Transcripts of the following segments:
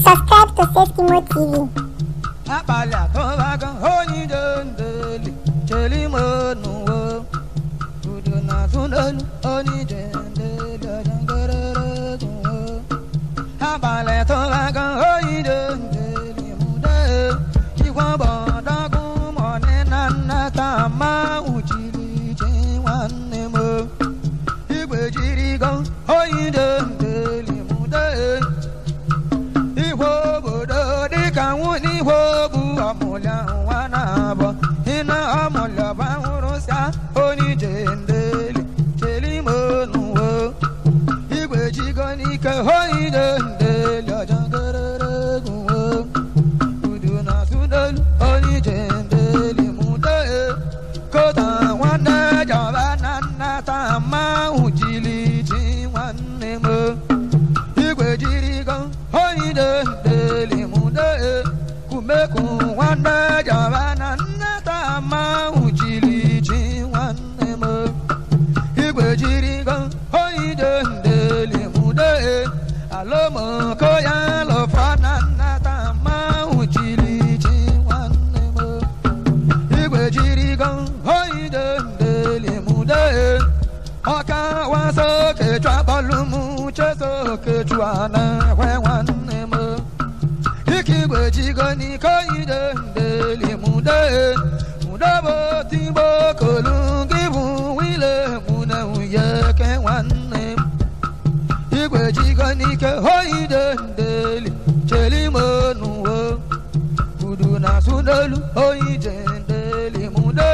Subscribe to Safety TV. Abalha tovaga honi dendeli cheli manu uduna sundalu honi dendeli jangarara tu abalha tovaga honi dendeli muda iwa bada kumone nana tama uchili chewane mo igwe jiri go honi dendeli muda iwo bodo de kawuni wo amola wana ba ina amola ba urusa oni jendeli cheli monu wo igwe jigoni ka hoi dendeli ajangarara guwo uduna sudal oni jendeli muda kota wana jabana nata ma ujili jiwanne mo igwe jirigon hoi dendeli muda kumeku wana jabana nata ma ujili jiwanne mo igwe jirigon hoi dendeli muda alomo koya lo fana nata ma ujili jiwanne mo igwe jirigon hoi dendeli muda aka waso ke trabalumu cheso ke juana wanne mo ikigwe jigoni koidendeli muda bo timbo kolungi bu wile muda uyeke wanne igwe jigoni ke hoidendeli cheli monu wo uduna sundalu hoidendeli muda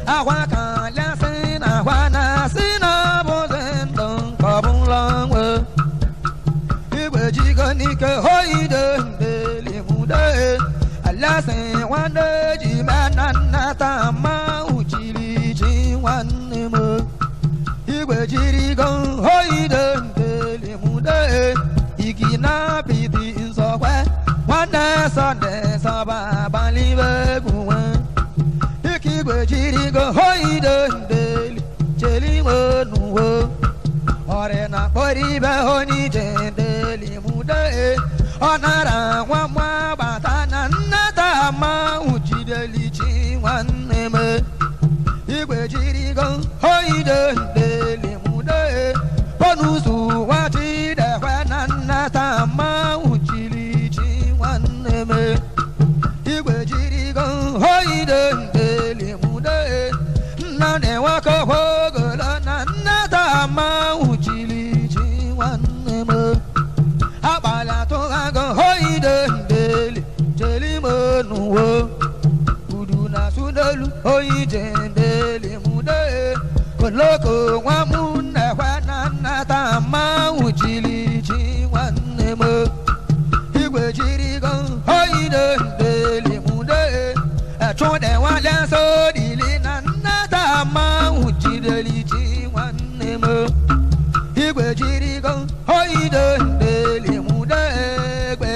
awaka lasina wana sina bozendon kabulangwe igwe jigoni ke hoidendeli muda alasin wande jimana nata ma uchili jiwanne mo igwe jirigon hoidendeli muda igina piti insokwe wande sande saba balibe guwe ikigwe jirigon hoidendeli cheli monu wo orena poribe honi jendeli muda onara wamwa batana nata ma ujideli jiwanne me igwe jirigon hoidendeli muda bonusu wati de hwana nata ma ujili jiwanne me igwe jirigon hoidendeli muda nane wako hogola nata ma ujili jiwanne me abala togago hoidendeli cheli monu wo uduna sundalu hoidendeli muda koloko wamune hwana nata ma ujili jiwanne mo igwe jirigon hoidendeli muda chode wala so dili nata ma ujili jiwanne mo igwe jirigon hoidendeli muda egbe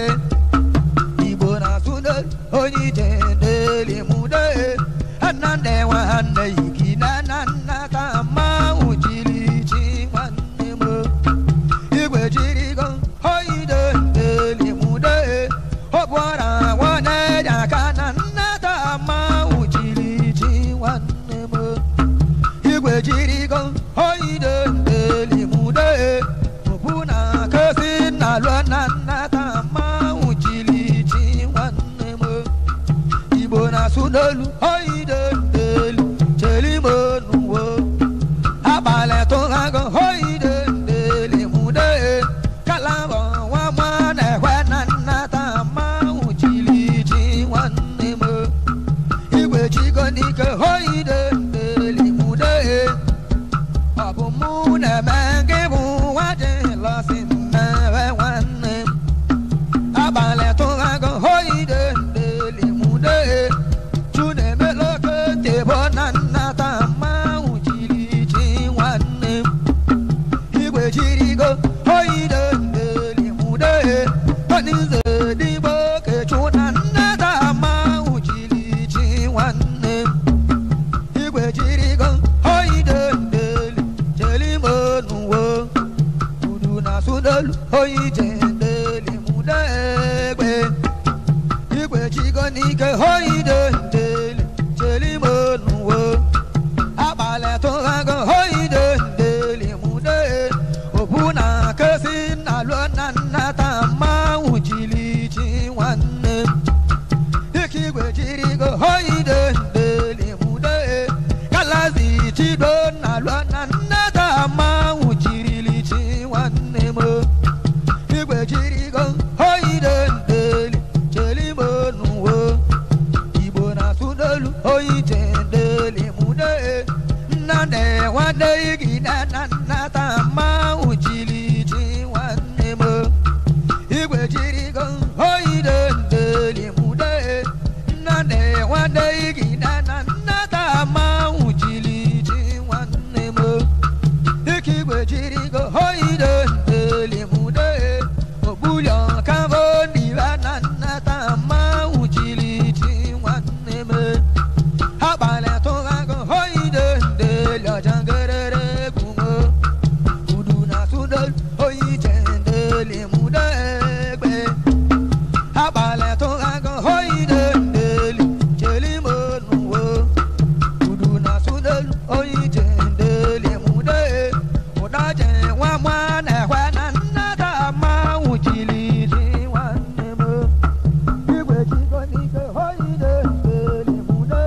igbo na sundal onyi jendeli muda anande wa hande ikina nata ma ujili jiwanne mo igwe jirigon hoidendeli muda obwara wana jakana nata ma ujili jiwanne mo igwe jirigon hoidendeli muda opuna kasi na lwana nata ma ujili jiwanne mo igbo na sundalu hoidendeli cheli monu wo abale togago hoidendeli muda kalabo wa mwane hwana nata ma ujili jiwanne mo igwe jigoni ke hoidendeli muda abumune menge bu waje lasin na wanne abale togago hoidendeli muda chune me egbe igwe chigo n'ike hoide ndeli cheli monuwo abalị tụghago hoide ndeli mude obuna kesi na lụọ na nnata mmanwụ jili chi nwanne dịka igwe jiri go hoide ndeli mude kalazi chido na lụọ na nnata mmanwụ jirili chi nwanne mo igwe jiri go hoide ndeli cheli monuwo igbo na sudolu hoide ndeli mude nnade nwanne igi na nnata mmanwụ jili chi nwanne mo igwe jiri go hoide ndeli mude nnade nwanne igi na nnata mmanwụ jili chi nwanne mo dịka igwe jiri go hoide ndeli mude ogbulio kavo ndiba na nnata mmanwụ jili chi nwanne mo abalị tụghago hoide ndeli ọjangerere gumo udu na sudol hoide ndeli mude egbe abalị tụghago hoide ndeli cheli monuwo udu na sudol hoide ndeli mude ụdaje nwa nwa na-ekwe na nnata mmanwụ jili chi nwanne mo igwe chigo n'ike hoide ndeli mude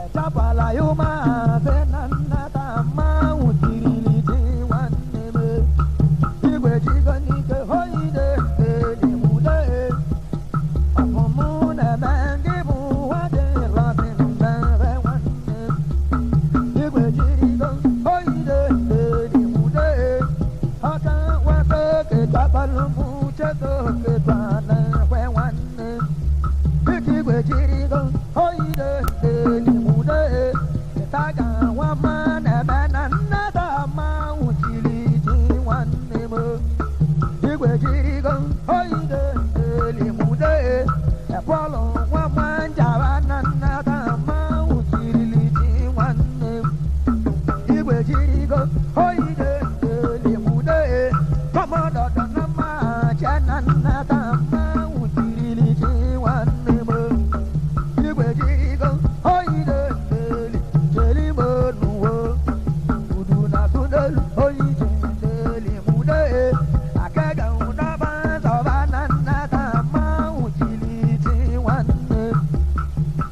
echapala ya ụmụazị na nnata mmanwụ jirili chi nwanne mo igwe chigo n'ike hoide ndeli mude ọmụmụ na-eme gị bụ nwa dị lọsị mbere nwanne igwe jirigo hoide ndeli mude ọka nwata oke chọbalụ mụ cheta oke twana ekwe nwanne dịka igwe jirigo hoide ndeli mude taga nwa ma na-eme na nnata mmanwụ jili chi nwanne mo igwe jirigo hoide ndeli mude epọlụ nwa ma njaba na nnata mmanwụ jirili chi nwanne igwe jirigo hoide ndeli mude kọmọdọdọ na mma che na nnata mmanwụ jirili chi nwanne mo igwe jirigo hoide ndeli cheli monuwo udu na sudol hoide ndeli mude akaga ụdaba zọba na nnata mmanwụ jili chi nwanne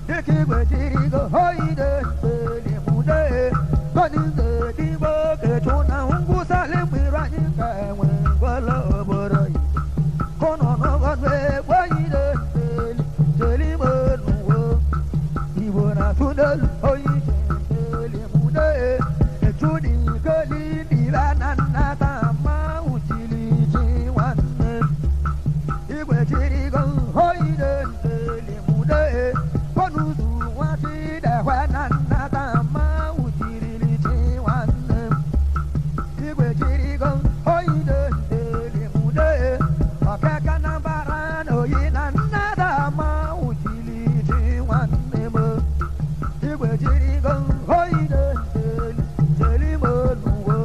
dịka igwe jirigo hoide ndeli mude gọnize digbo kechu na ngwụsali mgbiri anyị ka enwe ngwala obodo igbo kụnọ n'ụgọdụ egbe hoide ndeli cheli monuwo igbo na sudol hoide ndeli mude echudi keli dịba na nnata mmanwụ jili chi nwanne igwe jirigo hoide ndeli mude kọnuzu nwatị dekwe na nnata mmanwụ jirili chi nwanne igwe jirigo hoide ndeli mude ọkaka na mbara na oyi na nnata mmanwụ jili chi nwanne mo igwe jirigo hoide ndeli cheli monuwo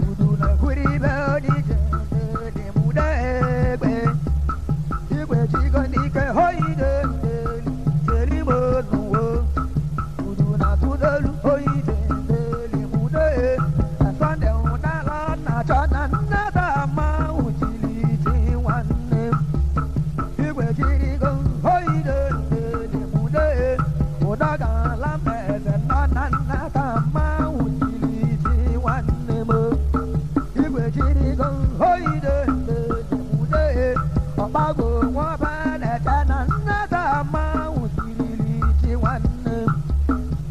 udu na kwuribe odije ndeli mude egbe igwe chigo n'ike hoide ndeli cheli monuwo udu na sudolu hoide ndeli mude asọnde ụdala na-achọ na nnata mmanwụ jili chi nwanne igwe jirigo hoide ndeli mude ụdọ ga-ala meze nọ na nnata mmanwụ jili chi nwanne mo igwe jirigo hoide ndeli mude ọgbago nwaba na-eche na nnata mmanwụ jirili chi nwanne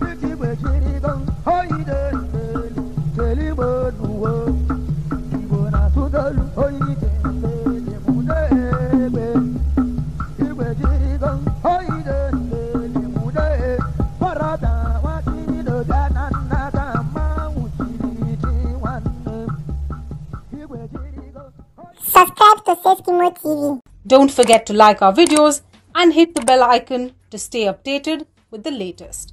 dịka igwe jirigo hoide ndeli cheli monuwo igbo na sudolu hoide ndeli mude egbe igwe jirigo hoide ndeli mude kpọrọda nwatidoga na nnata mmanwụ jirili chi nwanne igwe jirigo Subscribe to Safety TV. Don't forget to like our videos and hit the bell icon to stay updated with the latest.